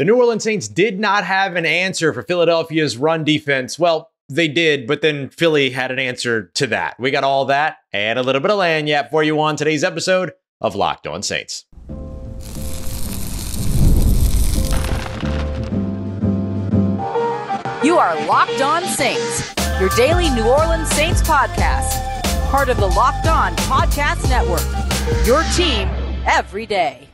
The New Orleans Saints did not have an answer for Philadelphia's run defense. Well, they did, but then Philly had an answer to that. We got all that and a little bit of lagniappe for you on today's episode of Locked On Saints. You are Locked On Saints, your daily New Orleans Saints podcast. Part of the Locked On Podcast Network, your team every day.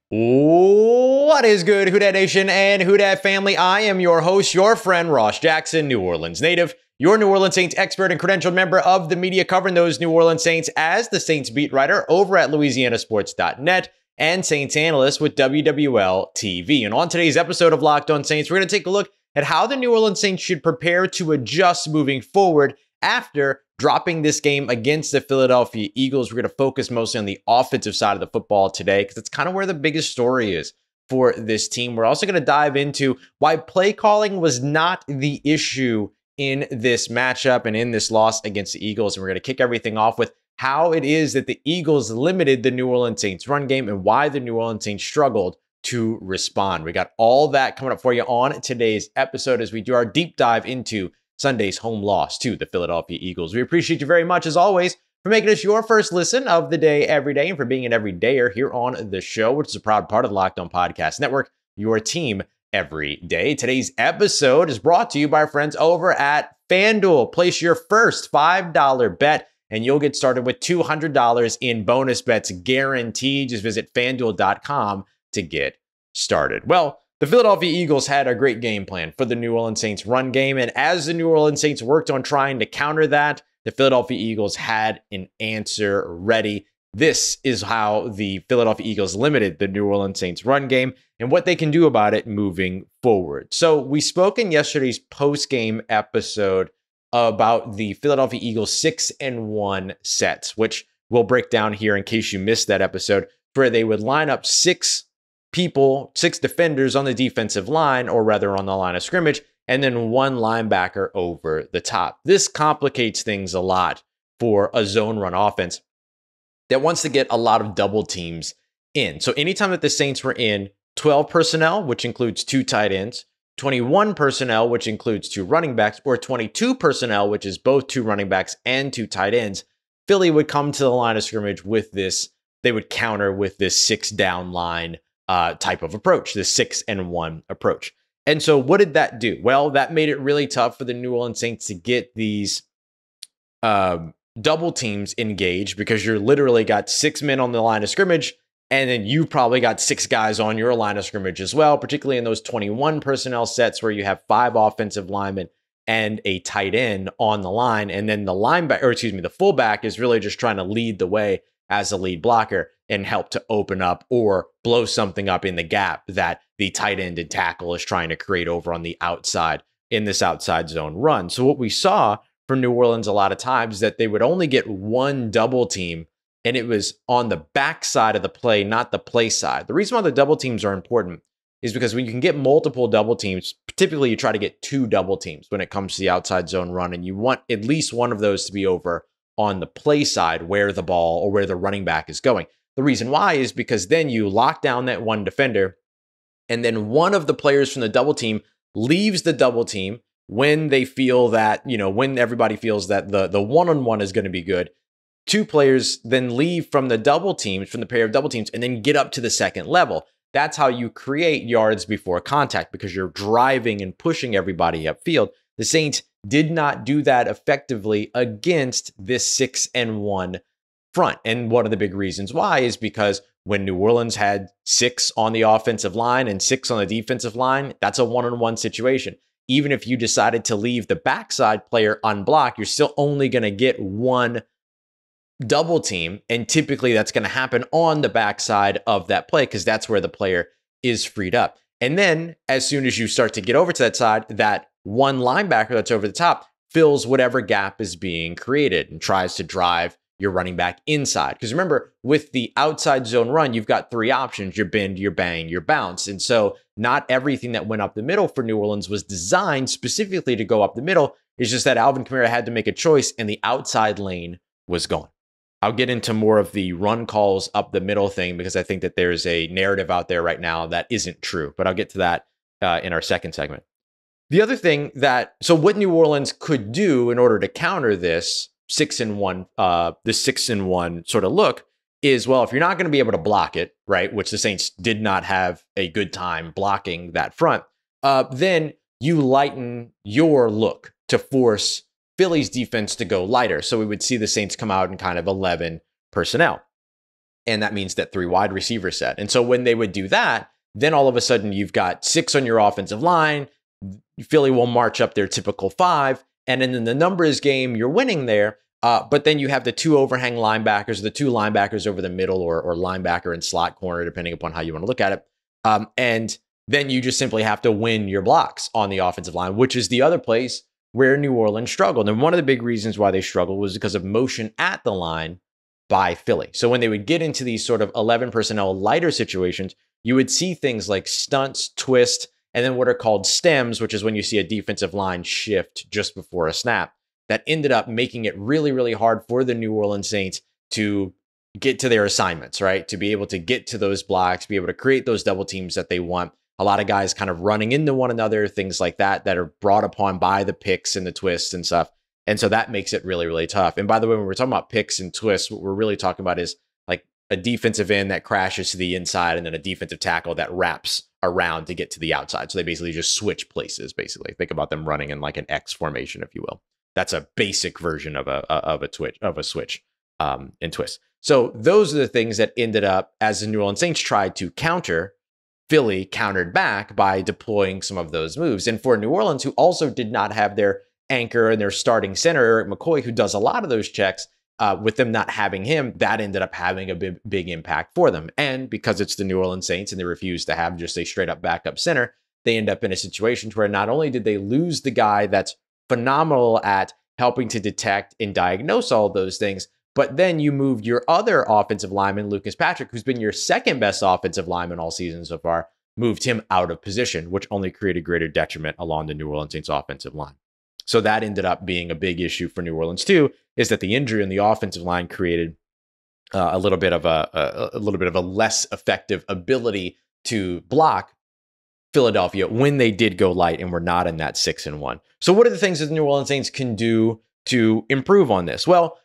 What is good, Who Dat Nation and Who Dat family? I am your host, your friend, Ross Jackson, New Orleans native, your New Orleans Saints expert and credentialed member of the media covering those New Orleans Saints as the Saints beat writer over at LouisianaSports.net and Saints analyst with WWL TV. And on today's episode of Locked On Saints, we're going to take a look at how the New Orleans Saints should prepare to adjust moving forward after dropping this game against the Philadelphia Eagles. We're going to focus mostly on the offensive side of the football today because it's kind of where the biggest story is for this team. We're also going to dive into why play calling was not the issue in this matchup and in this loss against the Eagles. And we're going to kick everything off with how it is that the Eagles limited the New Orleans Saints run game and why the New Orleans Saints struggled to respond. We got all that coming up for you on today's episode as we do our deep dive into Sunday's home loss to the Philadelphia Eagles. We appreciate you very much, as always, for making us your first listen of the day every day and for being an everydayer here on the show, which is a proud part of the Locked On Podcast Network, your team every day. Today's episode is brought to you by our friends over at FanDuel. Place your first $5 bet and you'll get started with $200 in bonus bets guaranteed. Just visit FanDuel.com to get started. Well, the Philadelphia Eagles had a great game plan for the New Orleans Saints run game. And as the New Orleans Saints worked on trying to counter that, the Philadelphia Eagles had an answer ready. This is how the Philadelphia Eagles limited the New Orleans Saints run game and what they can do about it moving forward. So we spoke in yesterday's post-game episode about the Philadelphia Eagles 6-1 sets, which we'll break down here in case you missed that episode, where they would line up six defenders on the defensive line, or rather on the line of scrimmage, and then one linebacker over the top. This complicates things a lot for a zone run offense that wants to get a lot of double teams in. So anytime that the Saints were in 12 personnel, which includes 2 tight ends, 21 personnel, which includes 2 running backs, or 22 personnel, which is both 2 running backs and 2 tight ends, Philly would come to the line of scrimmage with this. They would counter with this 6-down line type of approach, the 6-1 approach. And so what did that do? Well, that made it really tough for the New Orleans Saints to get these double teams engaged because you're literally got 6 men on the line of scrimmage, and then you probably got 6 guys on your line of scrimmage as well, particularly in those 21 personnel sets where you have 5 offensive linemen and a tight end on the line. And then the fullback is really just trying to lead the way as a lead blocker and help to open up or blow something up in the gap that the tight end and tackle is trying to create over on the outside in this outside zone run. So what we saw for New Orleans a lot of times is that they would only get one double team, and it was on the back side of the play, not the play side. The reason why the double teams are important is because when you can get multiple double teams, typically you try to get 2 double teams when it comes to the outside zone run, and you want at least one of those to be over on the play side where the ball or where the running back is going. The reason why is because then you lock down that one defender, and then one of the players from the double team leaves the double team when they feel that, when everybody feels that the one-on-one is going to be good. 2 players then leave from the double teams, from the pair of double teams, and then get up to the second level. That's how you create yards before contact because you're driving and pushing everybody upfield. The Saints did not do that effectively against this 6-1 front. And one of the big reasons why is because when New Orleans had 6 on the offensive line and 6 on the defensive line, that's a one-on-one situation. Even if you decided to leave the backside player unblocked, you're still only going to get one double team. And typically that's going to happen on the backside of that play because that's where the player is freed up. And then as soon as you start to get over to that side, that one linebacker that's over the top fills whatever gap is being created and tries to drive your running back inside. Because remember, with the outside zone run, you've got 3 options: your bend, your bang, your bounce. And so not everything that went up the middle for New Orleans was designed specifically to go up the middle. It's just that Alvin Kamara had to make a choice and the outside lane was gone. I'll get into more of the run calls up the middle thing because I think that there's a narrative out there right now that isn't true, but I'll get to that in our second segment. The other thing so what New Orleans could do in order to counter this 6-1 sort of look is, well, if you're not going to be able to block it, right, which the Saints did not have a good time blocking that front, then you lighten your look to force Philly's defense to go lighter. So we would see the Saints come out in kind of 11 personnel. And that means that 3 wide receiver set. And so when they would do that, then all of a sudden you've got 6 on your offensive line. Philly will march up their typical 5. And then in the numbers game, you're winning there. But then you have the 2 overhang linebackers, the 2 linebackers over the middle or linebacker and slot corner, depending upon how you want to look at it. And then you just simply have to win your blocks on the offensive line, which is the other place where New Orleans struggled. And one of the big reasons why they struggled was because of motion at the line by Philly. So when they would get into these sort of 11 personnel lighter situations, you would see things like stunts, twist, and then what are called stems, which is when you see a defensive line shift just before a snap. That ended up making it really, really hard for the New Orleans Saints to get to their assignments, right? To be able to get to those blocks, be able to create those double teams that they want. A lot of guys kind of running into one another, things like that are brought upon by the picks and the twists and stuff. And so that makes it really, really tough. And by the way, when we're talking about picks and twists, what we're really talking about is like a defensive end that crashes to the inside and then a defensive tackle that wraps around to get to the outside. So they basically just switch places, basically. Think about them running in like an X formation, if you will. That's a basic version of a switch and twist. So those are the things that ended up, as the New Orleans Saints tried to counter, Philly countered back by deploying some of those moves. And for New Orleans, who also did not have their anchor and their starting center, Erik McCoy, who does a lot of those checks, with them not having him, that ended up having a big impact for them. And because it's the New Orleans Saints and they refuse to have just a straight up backup center, they end up in a situation where not only did they lose the guy that's phenomenal at helping to detect and diagnose all those things, but then you moved your other offensive lineman, Lucas Patrick, who's been your second best offensive lineman all season so far, moved him out of position, which only created greater detriment along the New Orleans Saints offensive line. So that ended up being a big issue for New Orleans too, is that the injury in the offensive line created a little bit of a less effective ability to block Philadelphia when they did go light and were not in that 6-1. So what are the things that the New Orleans Saints can do to improve on this? Well,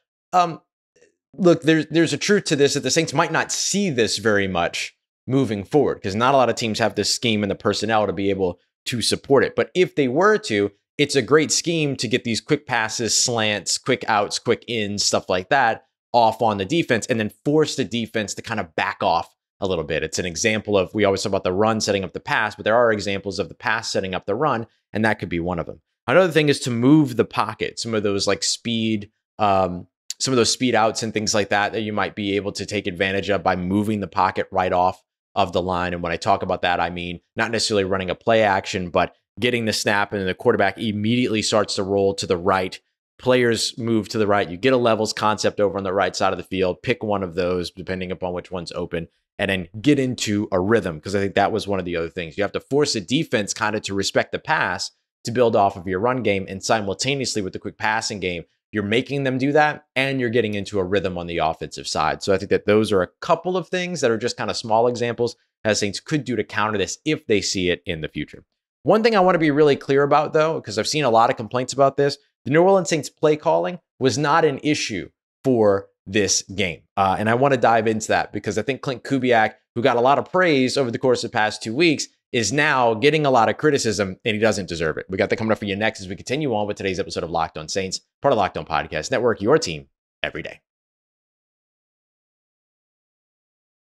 look, there's a truth to this that the Saints might not see this very much moving forward because not a lot of teams have this scheme and the personnel to be able to support it. But if they were to, it's a great scheme to get these quick passes, slants, quick outs, quick ins, stuff like that off on the defense and then force the defense to kind of back off a little bit. It's an example of, we always talk about the run setting up the pass, but there are examples of the pass setting up the run, and that could be one of them. Another thing is to move the pocket, some of those like speed, some of those speed outs and things like that you might be able to take advantage of by moving the pocket right off of the line. And when I talk about that, I mean not necessarily running a play action, but getting the snap and the quarterback immediately starts to roll to the right. Players move to the right. You get a levels concept over on the right side of the field. Pick one of those, depending upon which one's open, and then get into a rhythm. Because I think that was one of the other things. You have to force a defense kind of to respect the pass to build off of your run game. And simultaneously with the quick passing game, you're making them do that and you're getting into a rhythm on the offensive side. So I think that those are a couple of things that are just kind of small examples that Saints could do to counter this if they see it in the future. One thing I want to be really clear about, though, because I've seen a lot of complaints about this, the New Orleans Saints play calling was not an issue for this game. And I want to dive into that because I think Klint Kubiak, who got a lot of praise over the course of the past 2 weeks, is now getting a lot of criticism, and he doesn't deserve it. We got that coming up for you next as we continue on with today's episode of Locked On Saints, part of Locked On Podcast Network, your team every day.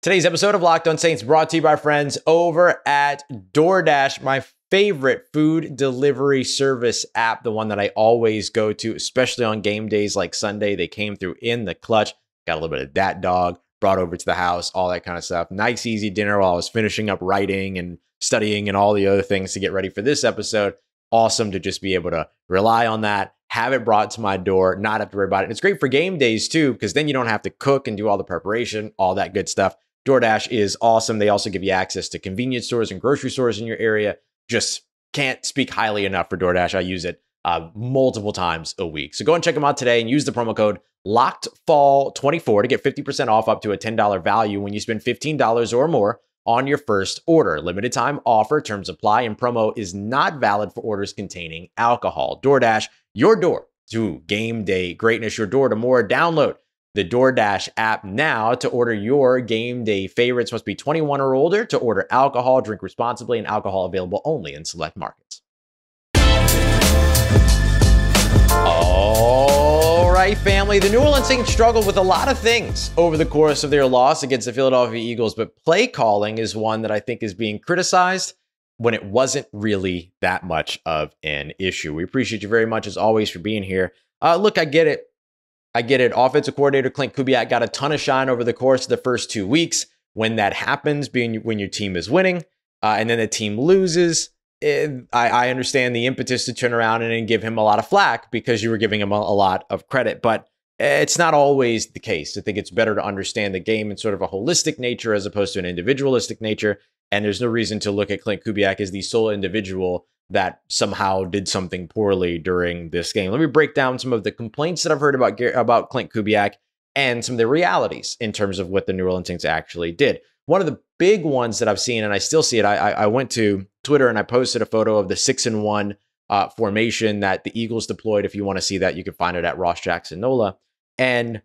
Today's episode of Locked On Saints brought to you by friends over at DoorDash, my favorite food delivery service app, the one that I always go to, especially on game days like Sunday. They came through in the clutch, got a little bit of that dog, brought over to the house, all that kind of stuff. Nice, easy dinner while I was finishing up writing and studying and all the other things to get ready for this episode. Awesome to just be able to rely on that, have it brought to my door, not have to worry about it. And it's great for game days too, because then you don't have to cook and do all the preparation, all that good stuff. DoorDash is awesome. They also give you access to convenience stores and grocery stores in your area. Just can't speak highly enough for DoorDash. I use it multiple times a week. So go and check them out today and use the promo code LOCKEDFALL24 to get 50% off up to a $10 value when you spend $15 or more on your first order. Limited time offer, terms apply, and promo is not valid for orders containing alcohol. DoorDash, your door to game day greatness, your door to more. Download the DoorDash app now to order your game day favorites. Must be 21 or older to order alcohol. Drink responsibly, and alcohol available only in select markets. All right, family. The New Orleans Saints struggled with a lot of things over the course of their loss against the Philadelphia Eagles, but play calling is one that I think is being criticized when it wasn't really that much of an issue. We appreciate you very much, as always, for being here. Look, I get it. Offensive coordinator Klint Kubiak got a ton of shine over the course of the first 2 weeks. When that happens, when your team is winning, and then the team loses, I understand the impetus to turn around and give him a lot of flack because you were giving him a lot of credit, but it's not always the case. I think it's better to understand the game in sort of a holistic nature as opposed to an individualistic nature. And there's no reason to look at Klint Kubiak as the sole individual that somehow did something poorly during this game. Let me break down some of the complaints that I've heard about Klint Kubiak and some of the realities in terms of what the New Orleans Saints actually did. One of the big ones that I've seen, and I still see it, I went to Twitter and I posted a photo of the 6-1 formation that the Eagles deployed. If you want to see that, you can find it at Ross Jackson Nola. And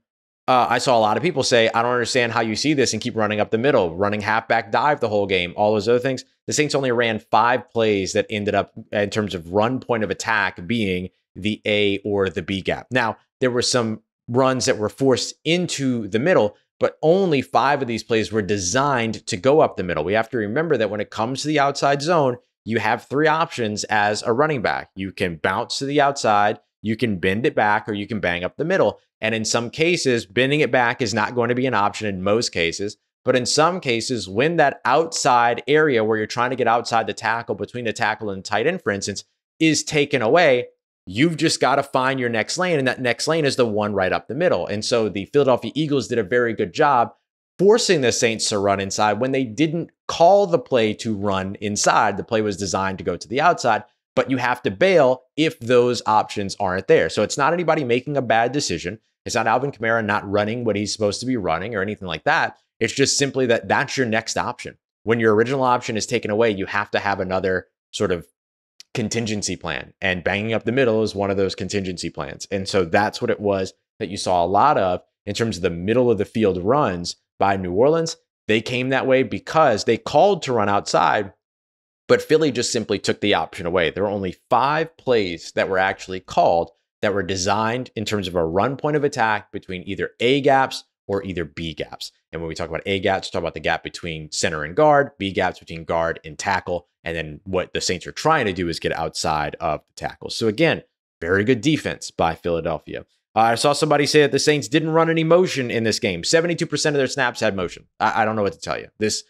I saw a lot of people say, I don't understand how you see this and keep running up the middle, running halfback dive the whole game, all those other things. The Saints only ran 5 plays that ended up, in terms of run point of attack, being the A or the B gap. Now, there were some runs that were forced into the middle, but only 5 of these plays were designed to go up the middle. We have to remember that when it comes to the outside zone, you have 3 options as a running back. You can bounce to the outside, you can bend it back, or you can bang up the middle. And in some cases, bending it back is not going to be an option in most cases. But in some cases, when that outside area where you're trying to get outside the tackle, between the tackle and the tight end, for instance, is taken away, you've just got to find your next lane. And that next lane is the one right up the middle. And so the Philadelphia Eagles did a very good job forcing the Saints to run inside when they didn't call the play to run inside. The play was designed to go to the outside, but you have to bail if those options aren't there. So it's not anybody making a bad decision. It's not Alvin Kamara not running what he's supposed to be running or anything like that. It's just simply that that's your next option. When your original option is taken away, you have to have another sort of contingency plan. And banging up the middle is one of those contingency plans. And so that's what it was that you saw a lot of in terms of the middle of the field runs by New Orleans. They came that way because they called to run outside, but Philly just simply took the option away. There were only 5 plays that were actually called that were designed in terms of a run point of attack between either A gaps or either B gaps. And when we talk about A gaps, we talk about the gap between center and guard, B gaps between guard and tackle. And then what the Saints are trying to do is get outside of the tackle. So again, very good defense by Philadelphia. I saw somebody say that the Saints didn't run any motion in this game. 72% of their snaps had motion. I don't know what to tell you. This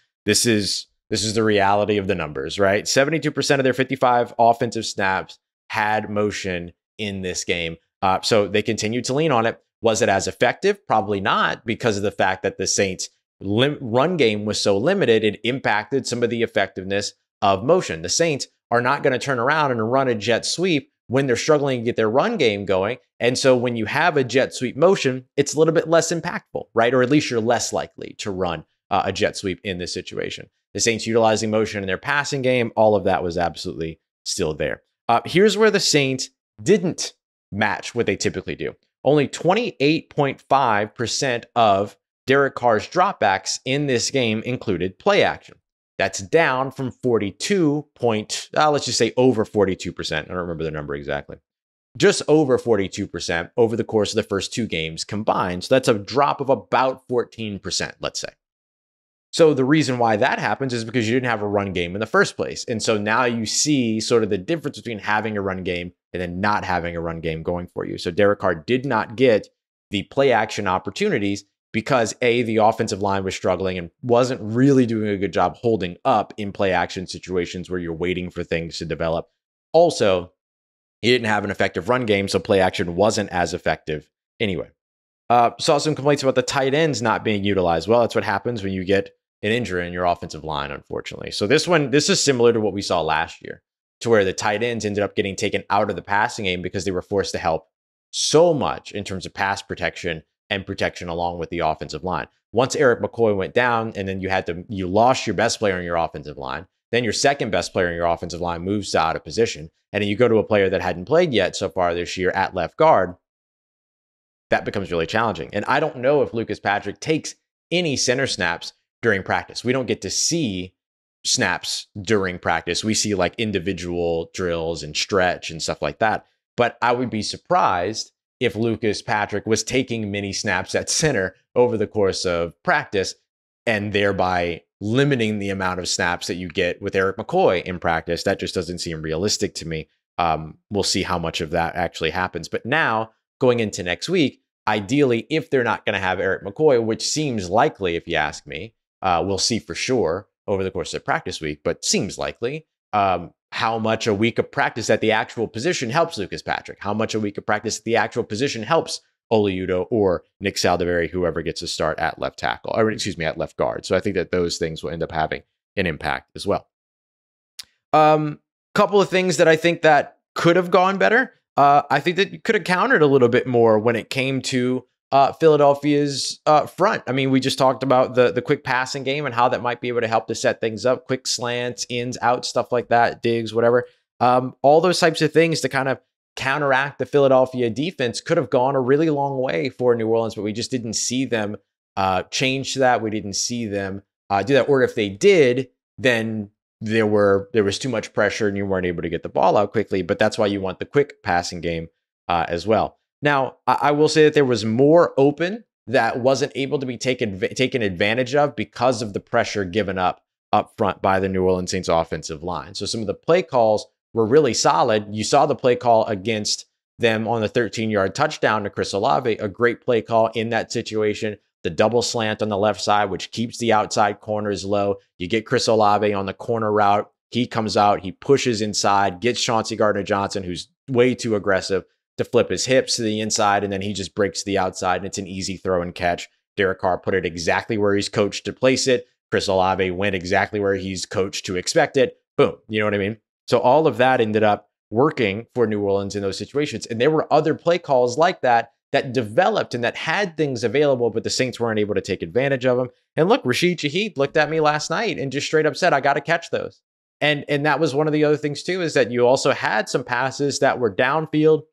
is the reality of the numbers, right? 72% of their 55 offensive snaps had motion in this game. So they continued to lean on it. Was it as effective? Probably not, because of the fact that the Saints' run game was so limited. It impacted some of the effectiveness of motion. The Saints are not going to turn around and run a jet sweep when they're struggling to get their run game going. And so when you have a jet sweep motion, it's a little bit less impactful, right? Or at least you're less likely to run a jet sweep in this situation. The Saints utilizing motion in their passing game, all of that was absolutely still there. Here's where the Saints didn't match what they typically do. Only 28.5% of Derek Carr's dropbacks in this game included play action. That's down from 42 let's just say over 42%. I don't remember the number exactly. Just over 42% over the course of the first 2 games combined. So that's a drop of about 14%, let's say. So the reason why that happens is because you didn't have a run game in the first place. And so now you see sort of the difference between having a run game and then not having a run game going for you. So Derek Carr did not get the play action opportunities because the offensive line was struggling and wasn't really doing a good job holding up in play action situations where you're waiting for things to develop. Also, he didn't have an effective run game, so play action wasn't as effective anyway. Saw some complaints about the tight ends not being utilized. Well, that's what happens when you get an injury in your offensive line, unfortunately. So this is similar to what we saw last year. to where the tight ends ended up getting taken out of the passing game because they were forced to help so much in terms of pass protection and protection along with the offensive line. Once Erik McCoy went down, and then you lost your best player in your offensive line, then your second best player in your offensive line moves out of position, and then you go to a player that hadn't played yet so far this year at left guard. That becomes really challenging. And I don't know if Lucas Patrick takes any center snaps during practice. We don't get to see snaps during practice. We see like individual drills and stretch and stuff like that. But I would be surprised if Lucas Patrick was taking many snaps at center over the course of practice and thereby limiting the amount of snaps that you get with Erik McCoy in practice. That just doesn't seem realistic to me. We'll see how much of that actually happens. But now, going into next week, ideally, if they're not going to have Erik McCoy, which seems likely if you ask me, we'll see for sure over the course of practice week, but seems likely, how much a week of practice at the actual position helps Lucas Patrick, how much a week of practice at the actual position helps Olujudo or Nick Saldiveri, whoever gets to start at left tackle, or excuse me, at left guard. So I think that those things will end up having an impact as well. Couple of things that I think that could have gone better. I think that you could have countered a little bit more when it came to Philadelphia's front. I mean, we just talked about the quick passing game and how that might be able to help to set things up, quick slants, ins, outs, stuff like that, digs, whatever. All those types of things to kind of counteract the Philadelphia defense could have gone a really long way for New Orleans, but we just didn't see them change to that. We didn't see them do that. Or if they did, then there was too much pressure and you weren't able to get the ball out quickly. But that's why you want the quick passing game as well. Now, I will say that there was more open that wasn't able to be taken advantage of because of the pressure given up front by the New Orleans Saints offensive line. So some of the play calls were really solid. You saw the play call against them on the 13-yard touchdown to Chris Olave, a great play call in that situation. The double slant on the left side, which keeps the outside corners low. You get Chris Olave on the corner route. He comes out, he pushes inside, gets Chauncey Gardner-Johnson, who's way too aggressive, to flip his hips to the inside, and then he just breaks to the outside, and it's an easy throw and catch. Derek Carr put it exactly where he's coached to place it. Chris Olave went exactly where he's coached to expect it. Boom. You know what I mean? So all of that ended up working for New Orleans in those situations. And there were other play calls like that developed and that had things available, but the Saints weren't able to take advantage of them. And look, Rashid Shaheed looked at me last night and just straight up said, I got to catch those. And that was one of the other things too, is that you also had some passes that were downfield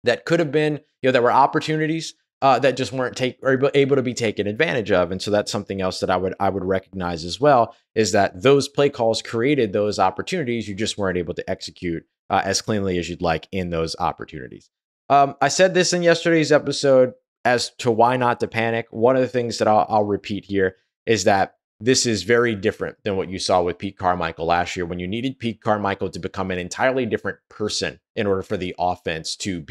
that could have been, that were opportunities that just weren't able to be taken advantage of. And so that's something else that I would recognize as well, is that those play calls created those opportunities. You just weren't able to execute as cleanly as you'd like in those opportunities. I said this in yesterday's episode as to why not to panic. One of the things that I'll repeat here is that this is very different than what you saw with Pete Carmichael last year, when you needed Pete Carmichael to become an entirely different person in order for the offense to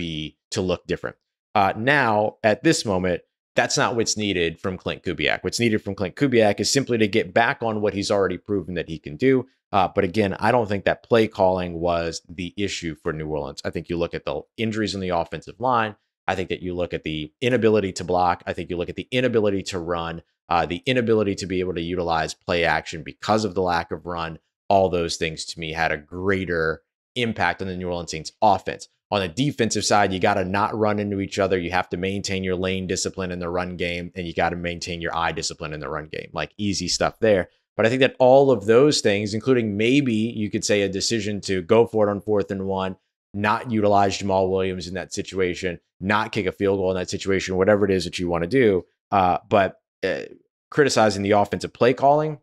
look different. Now, at this moment, that's not what's needed from Klint Kubiak. What's needed from Klint Kubiak is simply to get back on what he's already proven that he can do. But again, I don't think that play calling was the issue for New Orleans. I think you look at the injuries on the offensive line. I think that you look at the inability to block. I think you look at the inability to run, the inability to be able to utilize play action because of the lack of run. All those things to me had a greater impact on the New Orleans Saints offense. On the defensive side, you got to not run into each other. You have to maintain your lane discipline in the run game, and you got to maintain your eye discipline in the run game. Like, easy stuff there. But I think that all of those things, including maybe you could say a decision to go for it on 4th and 1, not utilize Jamal Williams in that situation, not kick a field goal in that situation, whatever it is that you want to do. But criticizing the offensive play calling,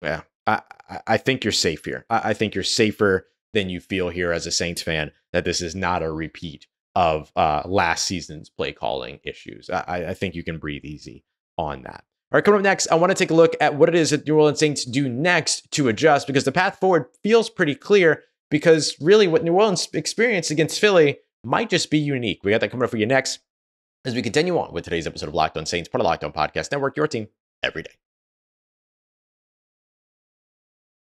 yeah, I think you're safe here. I think you're safer than you feel here as a Saints fan, that this is not a repeat of last season's play calling issues. I think you can breathe easy on that. All right, coming up next, I want to take a look at what it is that New Orleans Saints do next to adjust, because the path forward feels pretty clear, because really what New Orleans experienced against Philly might just be unique. We got that coming up for you next as we continue on with today's episode of Locked On Saints, part of Locked On Podcast Network, your team every day.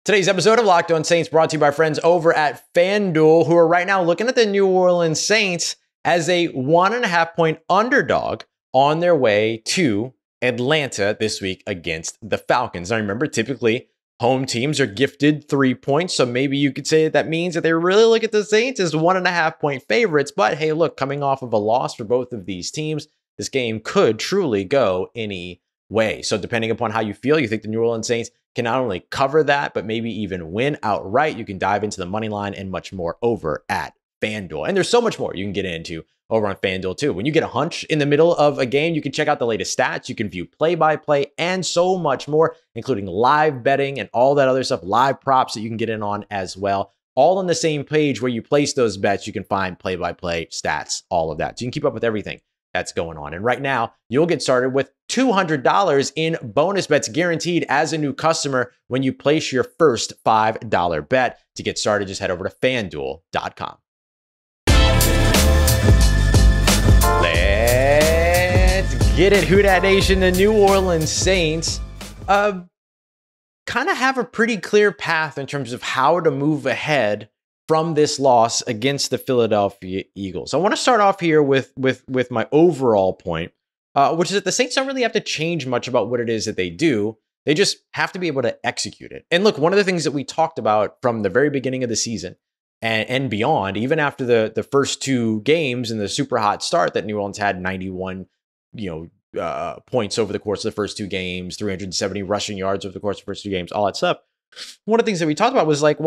Today's episode of Locked On Saints brought to you by friends over at FanDuel, who are right now looking at the New Orleans Saints as a 1.5-point underdog on their way to Atlanta this week against the Falcons. Now remember, typically home teams are gifted 3 points. So maybe you could say that means that they really look at the Saints as 1.5-point favorites. But hey, look, coming off of a loss for both of these teams, this game could truly go any way. So depending upon how you feel, you think the New Orleans Saints can not only cover that, but maybe even win outright. You can dive into the money line and much more over at FanDuel. And there's so much more you can get into over on FanDuel too. When you get a hunch in the middle of a game, you can check out the latest stats. You can view play-by-play and so much more, including live betting and all that other stuff, live props that you can get in on as well. All on the same page where you place those bets, you can find play-by-play stats, all of that. So you can keep up with everything that's going on. And right now, you'll get started with $200 in bonus bets guaranteed as a new customer when you place your first $5 bet. To get started, just head over to FanDuel.com. Let's get it, Who Dat Nation. The New Orleans Saints kind of have a pretty clear path in terms of how to move ahead from this loss against the Philadelphia Eagles. I want to start off here with my overall point, which is that the Saints don't really have to change much about what it is that they do. They just have to be able to execute it. And look, one of the things that we talked about from the very beginning of the season and beyond, even after the first 2 games and the super hot start that New Orleans had 91, points over the course of the first 2 games, 370 rushing yards over the course of the first 2 games, all that stuff. One of the things that we talked about was like,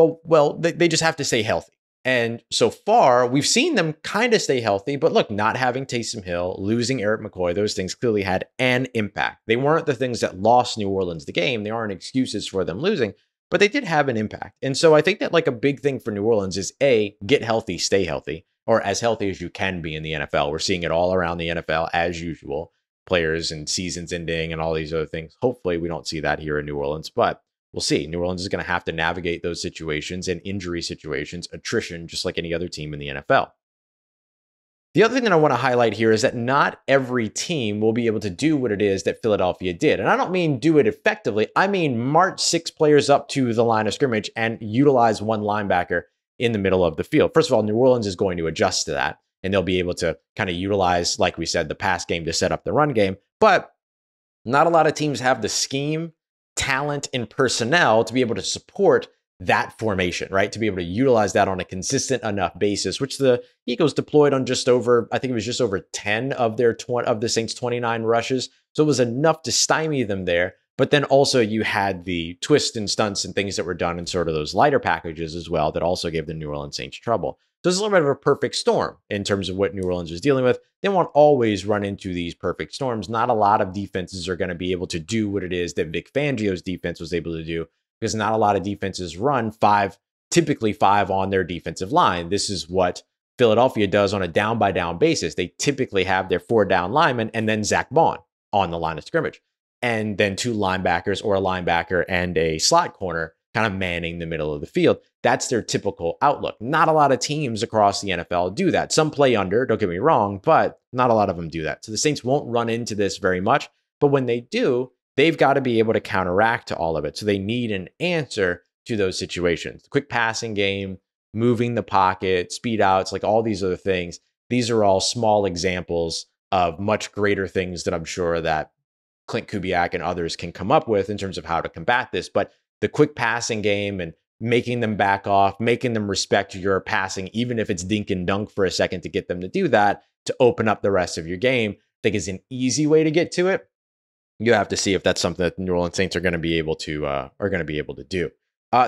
they just have to stay healthy. And so far, we've seen them kind of stay healthy. But look, not having Taysom Hill, losing Erik McCoy, those things clearly had an impact. They weren't the things that lost New Orleans the game. They aren't excuses for them losing, but they did have an impact. And so I think that like a big thing for New Orleans is get healthy, stay healthy, or as healthy as you can be in the NFL. We're seeing it all around the NFL as usual. Players and seasons ending and all these other things. Hopefully we don't see that here in New Orleans, but we'll see. New Orleans is going to have to navigate those situations and injury situations, attrition, just like any other team in the NFL. The other thing that I want to highlight here is that not every team will be able to do what it is that Philadelphia did. And I don't mean do it effectively. I mean march 6 players up to the line of scrimmage and utilize 1 linebacker in the middle of the field. First of all, New Orleans is going to adjust to that. And they'll be able to kind of utilize, like we said, the pass game to set up the run game. But not a lot of teams have the scheme, talent, and personnel to be able to support that formation, right? To be able to utilize that on a consistent enough basis, which the Eagles deployed on just over, I think it was just over 10 of the Saints' 29 rushes. So it was enough to stymie them there. But then also you had the twists and stunts and things that were done in sort of those lighter packages as well that also gave the New Orleans Saints trouble. So it's a little bit of a perfect storm in terms of what New Orleans was dealing with. They won't always run into these perfect storms. Not a lot of defenses are going to be able to do what it is that Vic Fangio's defense was able to do, because not a lot of defenses run typically five on their defensive line. This is what Philadelphia does on a down-by-down basis. They typically have their 4 down linemen and then Zach Bond on the line of scrimmage, and then 2 linebackers or a linebacker and a slot corner kind of manning the middle of the field. That's their typical outlook. Not a lot of teams across the NFL do that. Some play under, don't get me wrong, but not a lot of them do that. So the Saints won't run into this very much, but when they do, they've got to be able to counteract to all of it. So they need an answer to those situations. The quick passing game, moving the pocket, speed outs, like all these other things. These are all small examples of much greater things that I'm sure that Klint Kubiak and others can come up with in terms of how to combat this. But the quick passing game and making them back off, making them respect your passing, even if it's dink and dunk for a second to get them to do that, to open up the rest of your game, I think is an easy way to get to it. You have to see if that's something that the New Orleans Saints are going to be able to do.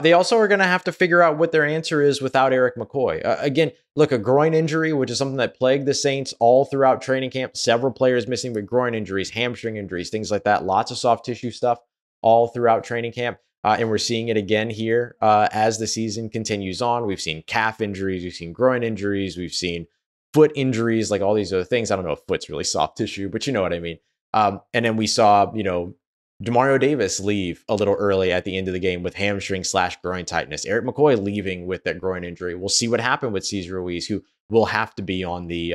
They also are going to have to figure out what their answer is without Erik McCoy. Again, look, a groin injury, which is something that plagued the Saints all throughout training camp. Several players missing with groin injuries, hamstring injuries, things like that. Lots of soft tissue stuff all throughout training camp. And we're seeing it again here as the season continues on. We've seen calf injuries, we've seen groin injuries, we've seen foot injuries, like all these other things. I don't know if foot's really soft tissue, but you know what I mean. And then we saw, Demario Davis leave a little early at the end of the game with hamstring/groin tightness. Erik McCoy leaving with that groin injury. We'll see what happened with Cesar Ruiz, who will have to be on the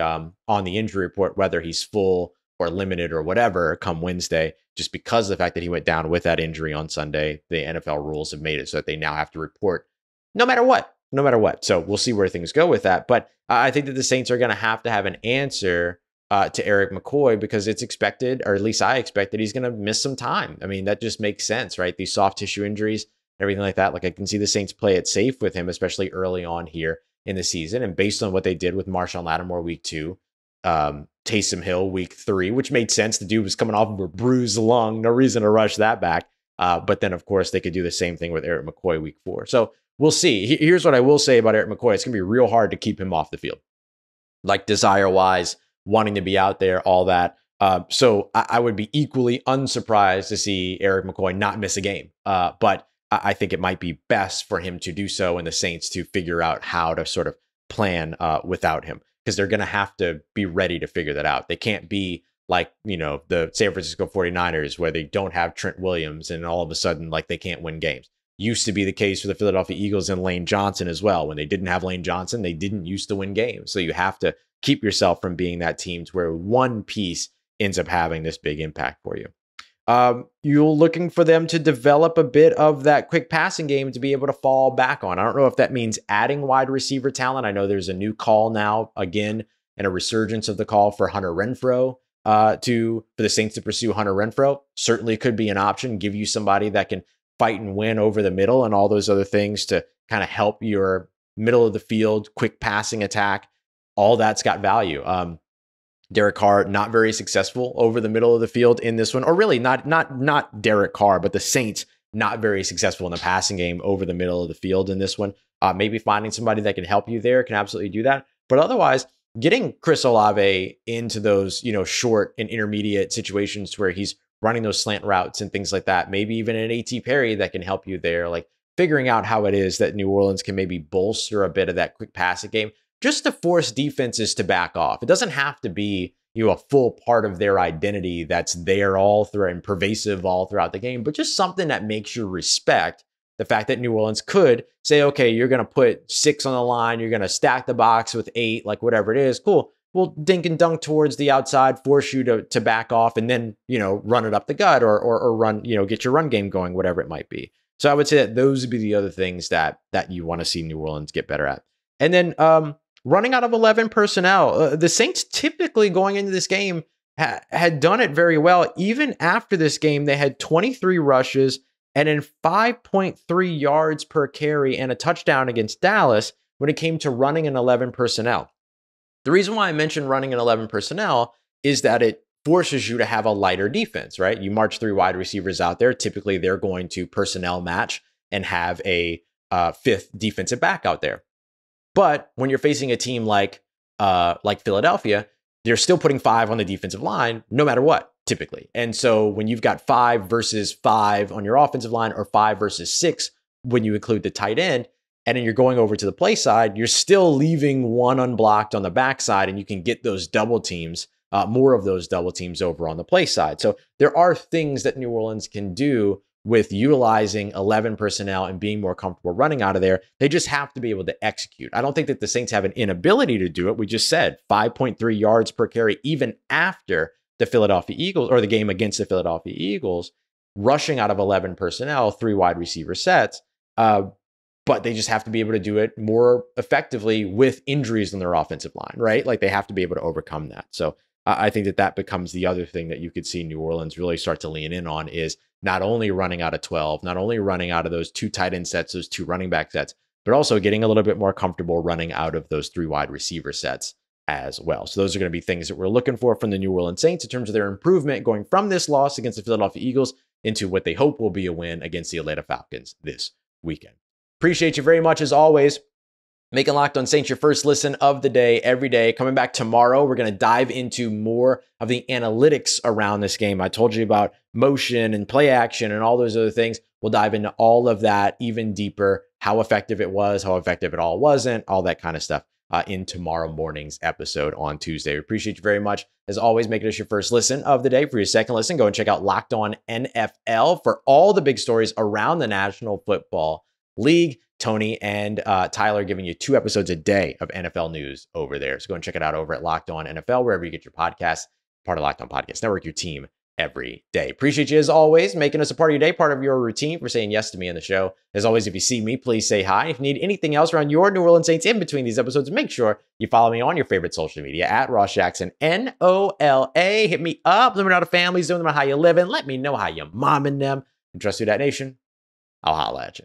injury report, whether he's full or limited or whatever, come Wednesday, just because of the fact that he went down with that injury on Sunday. The NFL rules have made it so that they now have to report no matter what. So we'll see where things go with that. But I think that the Saints are going to have an answer to Erik McCoy, because it's expected, or at least I expect, that he's going to miss some time. I mean, that just makes sense, right? These soft tissue injuries, everything like that. Like I can see the Saints play it safe with him, especially early on here in the season. And based on what they did with Marshawn Lattimore week 2, Taysom Hill week 3, which made sense. The dude was coming off of a bruised lung. No reason to rush that back. But then, of course, they could do the same thing with Erik McCoy week 4. So we'll see. Here's what I will say about Erik McCoy. It's going to be real hard to keep him off the field. Like desire-wise, wanting to be out there, all that. So I would be equally unsurprised to see Erik McCoy not miss a game. But I think it might be best for him to do so and the Saints to figure out how to sort of plan without him, because they're going to have to be ready to figure that out. They can't be like, the San Francisco 49ers where they don't have Trent Williams and all of a sudden, like, they can't win games. Used to be the case for the Philadelphia Eagles and Lane Johnson as well. When they didn't have Lane Johnson, they didn't used to win games. So you have to keep yourself from being that team to where one piece ends up having this big impact for you. You're looking for them to develop a bit of that quick passing game to be able to fall back on. I don't know if that means adding wide receiver talent. I know there's a new call now again and a resurgence of the call for Hunter Renfrow for the Saints to pursue Hunter Renfrow. Certainly could be an option. Give you somebody that can fight and win over the middle and all those other things to kind of help your middle of the field, quick passing attack. All that's got value. Derek Carr, not very successful over the middle of the field in this one, or really not Derek Carr, but the Saints not very successful in the passing game over the middle of the field in this one. Maybe finding somebody that can help you there can absolutely do that. But otherwise, getting Chris Olave into those, short and intermediate situations where he's running those slant routes and things like that, maybe even an A.T. Perry that can help you there, like figuring out how it is that New Orleans can maybe bolster a bit of that quick passing game, just to force defenses to back off. It doesn't have to be, a full part of their identity that's there all through and pervasive all throughout the game, but just something that makes you respect the fact that New Orleans could say, okay, you're going to put 6 on the line, you're going to stack the box with 8, like whatever it is. Cool. We'll dink and dunk towards the outside, force you to back off, and then, run it up the gut or run, get your run game going, whatever it might be. So I would say that those would be the other things that you want to see New Orleans get better at. And then, running out of 11 personnel. The Saints typically going into this game had done it very well. Even after this game, they had 23 rushes and then 5.3 yards per carry and a touchdown against Dallas when it came to running an 11 personnel. The reason why I mentioned running an 11 personnel is that it forces you to have a lighter defense, right? You march 3 wide receivers out there. Typically, they're going to personnel match and have a 5th defensive back out there. But when you're facing a team like Philadelphia, they're still putting 5 on the defensive line, no matter what, typically. And so when you've got 5 versus 5 on your offensive line, or 5 versus 6 when you include the tight end, and then you're going over to the play side, you're still leaving 1 unblocked on the backside, and you can get those double teams, more of those double teams over on the play side. So there are things that New Orleans can do with utilizing 11 personnel and being more comfortable running out of there. They just have to be able to execute. I don't think that the Saints have an inability to do it. We just said 5.3 yards per carry, even after the Philadelphia Eagles, or the game against the Philadelphia Eagles, rushing out of 11 personnel, 3 wide receiver sets. But they just have to be able to do it more effectively with injuries on their offensive line, right? Like they have to be able to overcome that. So I think that becomes the other thing that you could see New Orleans really start to lean in on, is not only running out of 12, not only running out of those 2 tight end sets, those 2 running back sets, but also getting a little bit more comfortable running out of those 3 wide receiver sets as well. So those are going to be things that we're looking for from the New Orleans Saints in terms of their improvement going from this loss against the Philadelphia Eagles into what they hope will be a win against the Atlanta Falcons this weekend. Appreciate you very much as always. Making Locked On Saints your first listen of the day, every day. Coming back tomorrow, we're going to dive into more of the analytics around this game. I told you about motion and play action and all those other things. We'll dive into all of that even deeper, how effective it was, how effective it all wasn't, all that kind of stuff in tomorrow morning's episode on Tuesday. We appreciate you very much. As always, making us your first listen of the day. For your second listen, go and check out Locked On NFL for all the big stories around the National Football League. Tony and Tyler giving you 2 episodes a day of NFL news over there. So go and check it out over at Locked On NFL, wherever you get your podcasts, part of Locked On Podcast Network, your team every day. Appreciate you as always, making us a part of your day, part of your routine, for saying yes to me on the show. As always, if you see me, please say hi. If you need anything else around your New Orleans Saints in between these episodes, make sure you follow me on your favorite social media at Ross Jackson, NOLA. Hit me up. Let me know how the family's doing, let me know how you living. Let me know how you momming them. And trust Who Dat Nation. I'll holla at you.